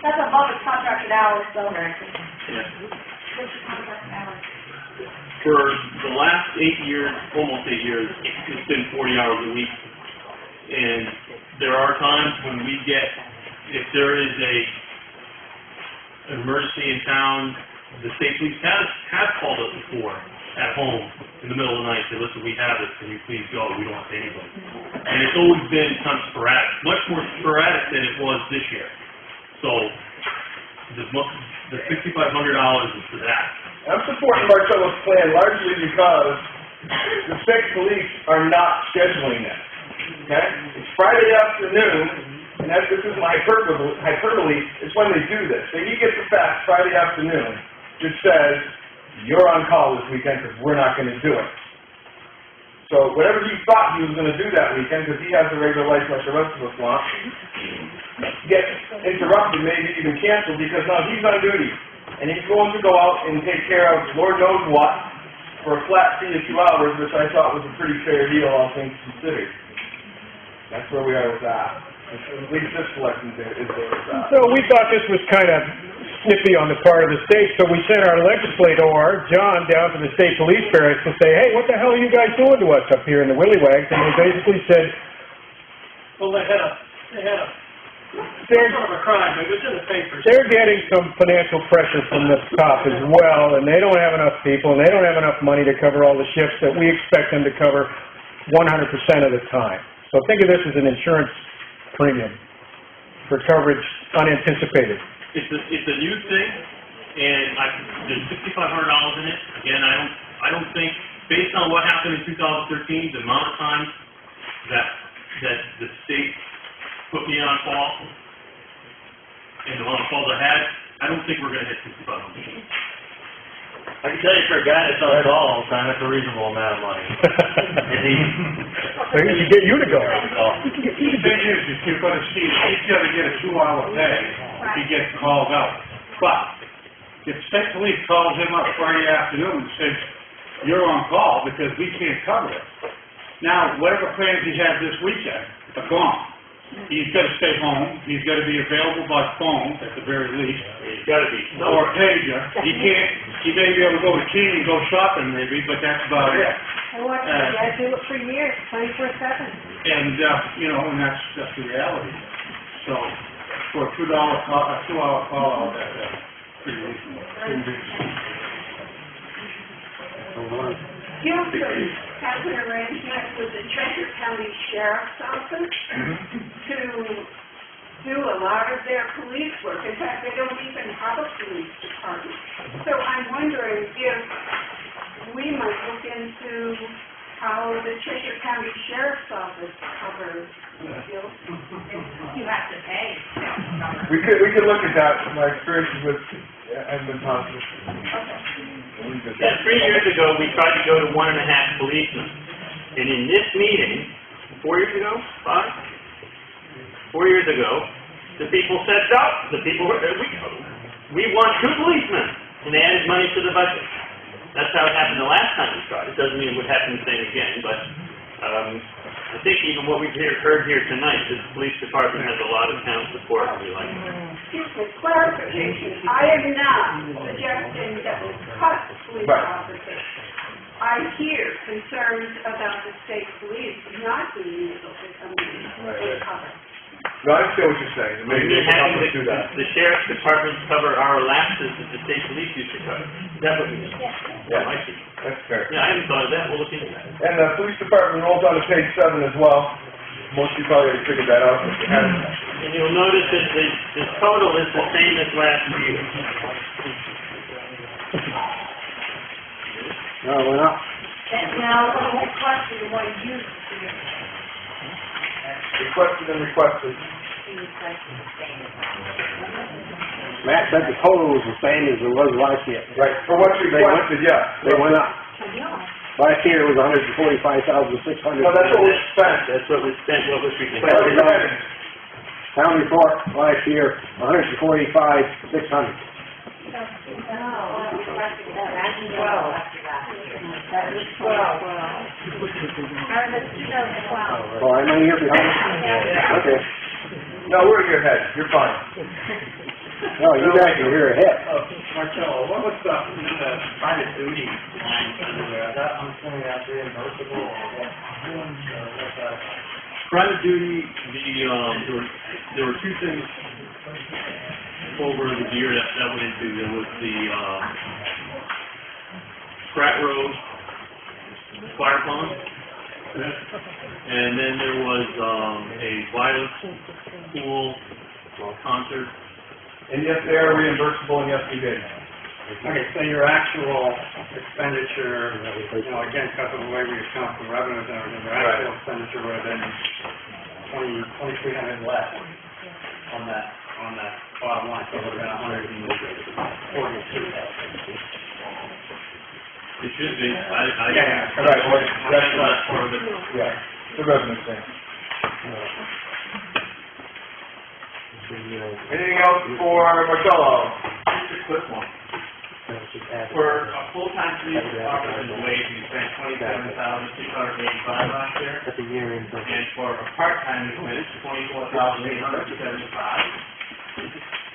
That's above the contracted hours, though. Yeah. What's the contracted hours? For the last 8 years, almost 8 years, it's been 40 hours a week. And there are times when we get, if there is an emergency in town, the state police has called us before at home in the middle of the night and said, listen, we have this, can you please go? We don't have anybody. And it's always been kind of sporadic, much more sporadic than it was this year. So the $6,500 is for that. I'm supporting Marcella's plan largely because the state police are not scheduling this. Okay? It's Friday afternoon, and this is my hyperbole, it's when they do this. So he gets the fax Friday afternoon, just says, you're on call this weekend because we're not going to do it. So whatever he thought he was going to do that weekend, because he has a regular life like the rest of us want, gets interrupted, maybe even canceled, because now he's on duty. And he's going to go out and take care of Lord knows what for a flat fee of 2 hours, which I thought was a pretty fair deal, all things considered. That's where we are with that. At least this selection is there with that. So we thought this was kind of snippy on the part of the state, so we sent our legislator, John, down to the state police barracks to say, hey, what the hell are you guys doing to us up here in the Willywags? And they basically said, Well, they had a sort of a crime, it was in the papers. they're getting some financial pressure from the top as well, and they don't have enough people, and they don't have enough money to cover all the shifts that we expect them to cover 100% of the time. So think of this as an insurance premium for coverage unanticipated. It's a new thing, and there's $6,500 in it. Again, I don't think, based on what happened in 2013, the amount of times that the state put me on call, and the amount of calls I had, I don't think we're gonna hit $6,500. I can tell you for a guy that's on call all the time, that's a reasonable amount of money. And So he should get you to go. The thing is, if you're gonna see, he's gonna get a 2-hour pay if he gets called out. But if state police calls him up Friday afternoon and says, you're on call because we can't cover it. Now, whatever plans he had this weekend are gone. He's gotta stay home, he's gotta be available by phone at the very least. he's gotta be. Or a pager. He may be able to go to Keene and go shopping maybe, but that's about it. And what, you gotta do it for years, 24/7. And, and that's the reality. So, for a $2 call, a 2-hour call out, that's pretty reasonable. Guilford has an arrangement with the Cheshire County Sheriff's Office to do a lot of their police work. In fact, they don't even have a police department. So I'm wondering if we might look into how the Cheshire County Sheriff's Office covers Guilford. You have to pay. We could look at that. My experiences with have been positive. Yeah, 3 years ago, we tried to go to 1.5 policemen. And in this meeting, 4 years ago, 4 years ago, the people said, no, we want 2 policemen. And they added money to the budget. That's how it happened the last time we tried. It doesn't mean it would happen the same again, but I think even what we've heard here tonight, the police department has a lot of town support, and we like it. Excuse me, clarification. I am not suggesting that we cut police officers. I hear concerns about the state police not being able to come in and cover. No, I understand what you're saying. Maybe they can help us do that. The sheriff's departments cover our lapses that the state police used to cover. Is that what you mean? Yeah, I see. that's fair. Yeah, I haven't thought of that. We'll look into that. And the police department rolls on to page 7 as well. Most of you probably already figured that out. And you'll notice that the total is the same as last year. No, we're not. And now, the whole question of what you Requested and requested. Matt said the total was the same as it was last year. Right, for what you requested, yeah. They went up. Last year it was $145,600. No, that's what was spent. That's what was spent, what was That's requested. spent. Town report last year, $145,600. That was 12. Or the 2012. Oh, I'm a year behind? Okay. No, we're in your head. You're fine. No, you guys are here ahead. Marcello, what was the private duty line under there? That, I'm assuming that's reimbursable or what? What's that? Private duty, there were 2 things over the year that went into. There was the Pratt Road fire pond, and then there was a violence pool concert. And yes, they are reimbursable, and yes, we did. Okay, so your actual expenditure, again, because of the way we account for revenues and everything, your actual expenditure would have been $2,300 less on that bottom line, so it would have been $142,000. It should be, Right, that's not part of it. Yeah, the revenue thing. Anything else for Marcello? Just a quick one. For a full-time police officer in the wage, we spent $27,685 last year. That's a year in. And for a part-time, we spent $24,875.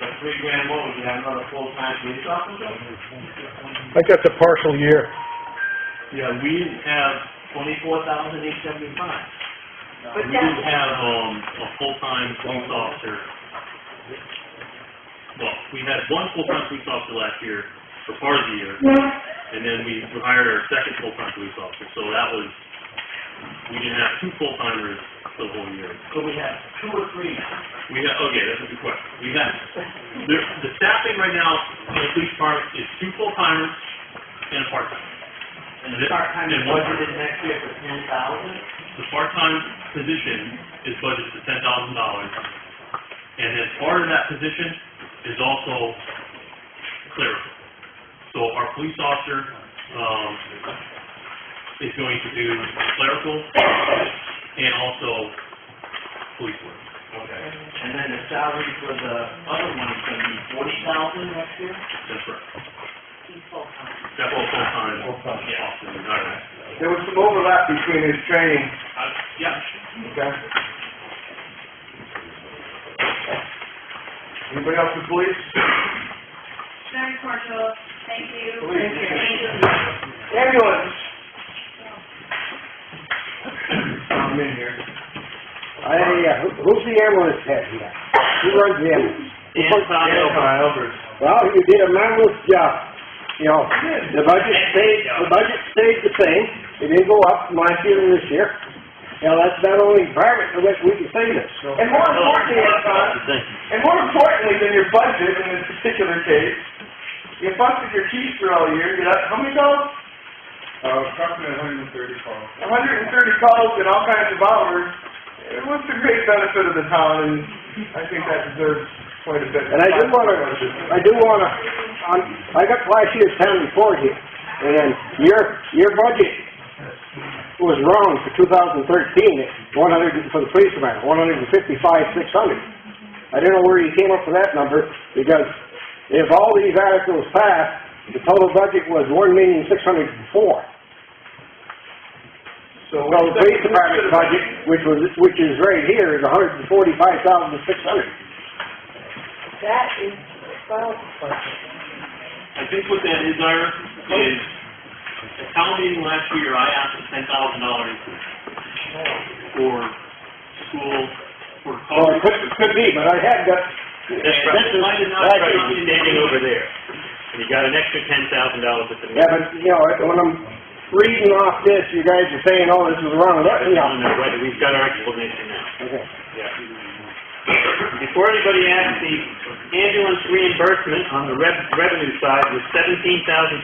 So $3,000 more, would you have another full-time police officer? I think that's a partial year. Yeah, we have 24,875. But We didn't have, a full-time police officer. Well, we had 1 full-time police officer last year for part of the year, and then we hired our second full-time police officer, so that was, we didn't have 2 full-timers for the whole year. So we have 2 or 3 now. We have, okay, that's a good question. We have, the staffing right now in the police department is 2 full-timers and a part-timer. And the part-time is budgeted next year for 10,000? The part-time position is budgeted for $10,000, and as part of that position is also clerical. So our police officer, is going to do clerical and also police work. Okay. And then the salary for the other one is gonna be 40,000 next year? That's right. He's full-time. That's all full-time. Yeah, officers, all right. There was some overlap between his training, Yeah. okay? Anybody else for police? Very cordial, thank you. Police. Thank you. Ambulance. I'm in here. Who's the ambulance head here? Who runs the ambulance? Albert. Well, you did a marvelous job. You know, the budget stayed the same. It didn't go up from last year to this year. You know, that's not only private, but we can say this. And more importantly than your budget in this particular case, you busted your teeth for all year. You got, how many calls? Approximately 130 calls. 130 calls and all kinds of hours. It was a great benefit of the town, and I think that deserves quite a bit. And I do wanna, I got last year's town report here, and your budget was wrong for 2013, 100, for the police department, 155,600. I don't know where you came up with that number, because if all these articles passed, the total budget was 1,604,000. So Well, the police department budget, which is right here, is 145,600. That is, well, I think what that is, Ira, is, at town meeting last year, I asked for $10,000 increase for school, for Well, it could be, but I had got, That's right. I did not try to be standing over there. And you got an extra $10,000 at the meeting. yeah, but, you know, when I'm reading off this, you guys are saying, oh, this is wrong, you know. No, wait, we've got our explanation now. Okay. Yeah. Before anybody asks, the ambulance reimbursement on the revenue side was $17,299.02.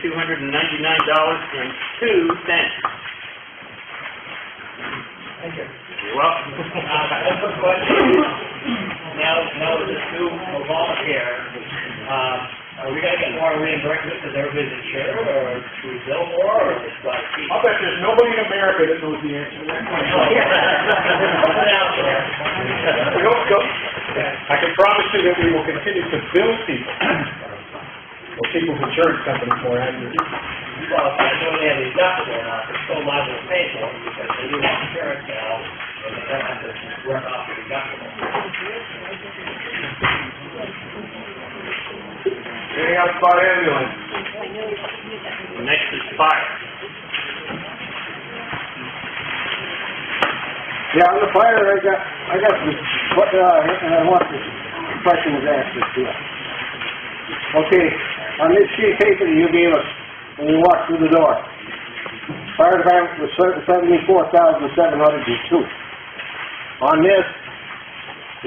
Thank you. You're welcome. Open question. Now with this new volunteer, are we gonna get more reimbursement because everybody's insured, or should we bill more, or just like? I'll bet there's nobody in America that knows the answer to that question. Put it out there. I can promise you that we will continue to bill people, or people's insurance companies more accurately. Well, I know they have a deductible now, they're still liable to pay for it because they do have insurance now, and they don't have to work off the deductible. Anything else about ambulance? Next is fire. Yeah, on the fire, I got this, and I want this question was asked this to you. Okay, on this sheet of paper that you gave us when you walked through the door, fire department was 74,702. On this,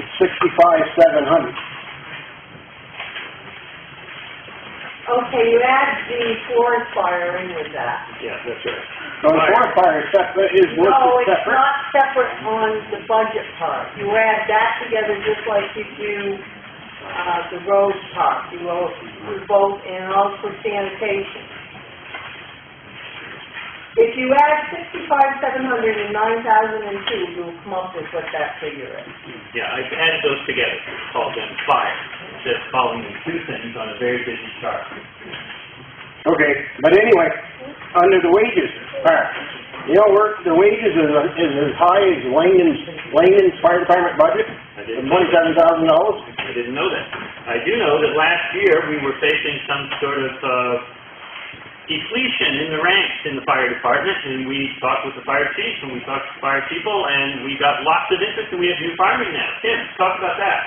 it's 65,700. okay, you add the forest fire in with that. Yeah, that's right. So the forest fire is separate, is No, listed it's separate. not separate on the budget part. You add that together just like you do, the road part. You will do both, and also sanitation. If you add 65,700 and 9,002, you'll come up with what that figure is. Yeah, I added those together, called them fire. Just calling them two things on a very busy chart. Okay, but anyway, under the wages part, you know, the wages is as high as Langdon's fire department budget, $27,000. I didn't know that. I do know that last year we were facing some sort of depletion in the ranks in the fire department, and we talked with the fire chief, and we talked to fire people, and we got lots of interest, and we have new firemen now. Tim, talk about that.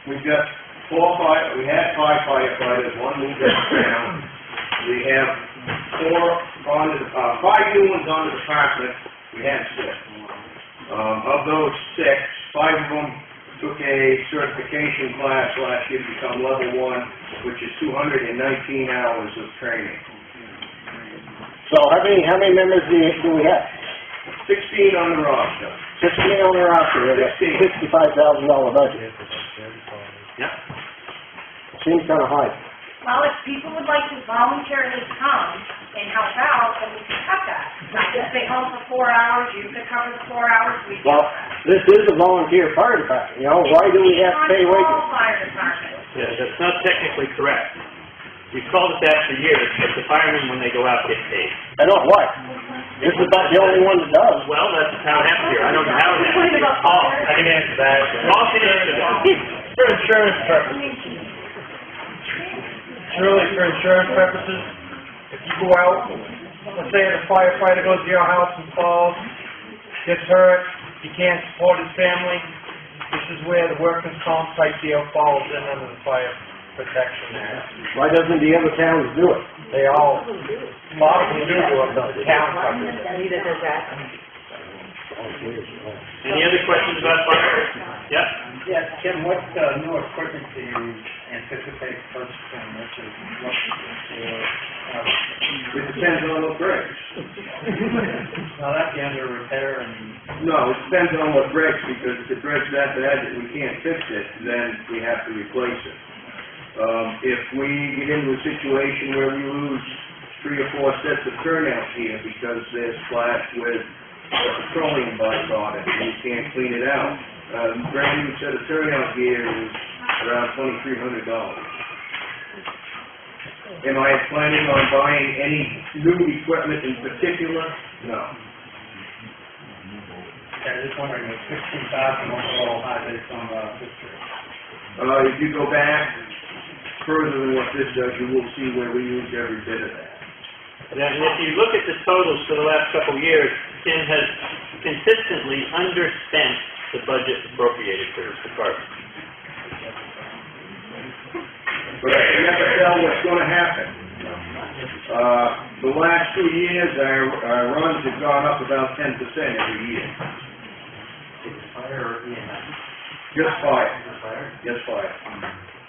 We've got we had 5 firefighters, 1 moved down. We have 5 new ones on the department, we had 6. Of those 6, 5 of them took a certification class last year to become level 1, which is 219 hours of training. So how many members do we have? 16 on the roster. 16 on the roster, with a $65,000 budget. Yep. Seems kinda high. Well, if people would like to voluntarily come and help out, then we can cut that. Not just stay home for 4 hours, you could cover the 4 hours, we can. Well, this is a volunteer fire department, you know, why do we have to pay All wages? fire departments. Yeah, that's not technically correct. We've called it that for years, but the firemen, when they go out, get paid. I don't, why? This is about the only one that does. Well, that's how it happens here. I don't know how it happens. Paul, I can answer that. Paul can answer that. For insurance purposes. Surely for insurance purposes, if you go out, let's say a firefighter goes to your house and falls, gets hurt, he can't support his family, this is where the workers' comp type deal falls in under the fire protection act. Why doesn't the other towns do it? They all, a lot of them do it, the town covers it. Any other questions about fire? Yep. Yes, Kim, what new equipment do you anticipate purchasing? Which is what, It depends on what breaks. now that's the under repair and... No, it depends on what breaks, because if it breaks that bad that we can't fix it, then we have to replace it. If we get into a situation where we lose 3 or 4 sets of turnout gear because they're splashed with a petroleum byproduct and you can't clean it out, a brand new set of turnout gear is around $2,300. Am I planning on buying any new equipment in particular? No. Yeah, just wondering, if 16,000 was a little high based on history. If you go back further than what this does, you will see where we use every bit of that. And if you look at the totals for the last couple of years, Tim has consistently underspent the budget appropriated for his department. But I can never tell what's going to happen. The last 2 years, our runs have gone up about 10% every year. Just fire. Just fire.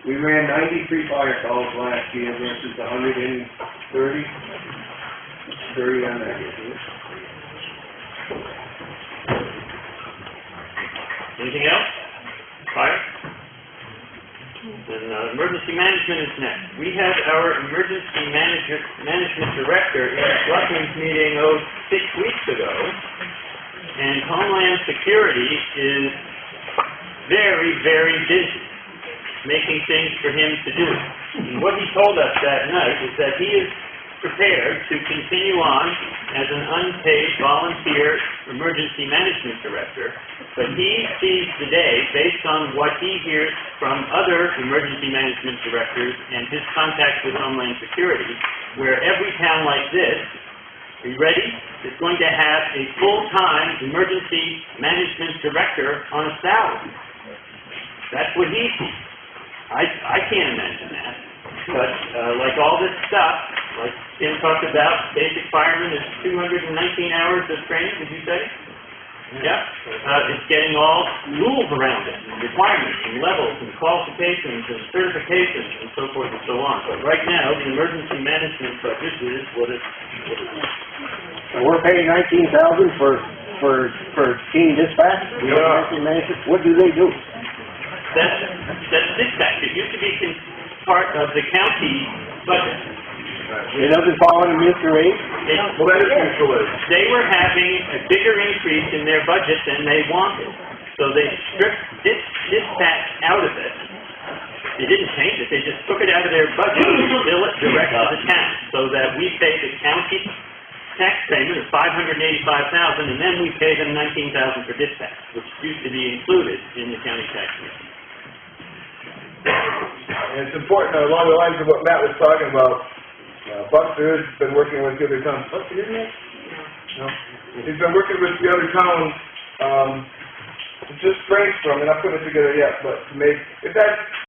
We ran 93 fire calls last year versus 130. 30 on that year. Anything else? Fire? Then emergency management is next. We had our emergency management director in a selectmen's meeting 6 weeks ago, and Homeland Security is very, very busy making things for him to do. And what he told us that night is that he is prepared to continue on as an unpaid volunteer emergency management director, but he sees the day, based on what he hears from other emergency management directors and his contacts with Homeland Security, where every town like this, are you ready, is going to have a full-time emergency management director on a salary. That's what he sees. I can't imagine that. But like all this stuff, like Tim talked about, basic fireman is 219 hours of training, did you say? Yeah. It's getting all rules around it, and requirements, and levels, and qualifications, and certifications, and so forth and so on. But right now, the emergency management budget is what it is. So we're paying $19,000 for team dispatch? Emergency management? What do they do? That's dispatch. It used to be part of the county budget. It doesn't fall under mutual aid? Well, that is mutual aid. They were having a bigger increase in their budget than they wanted, so they stripped dispatch out of it. They didn't change it, they just took it out of their budget and bill it direct to the town, so that we pay the county tax payment of $585,000, and then we pay them $19,000 for dispatch, which used to be included in the county tax rate. And it's important, along the lines of what Matt was talking about, Buster has been working with the other towns. Buster, isn't it? No. He's been working with the other towns, to just brainstorm, and not putting it together yet, but to make, if that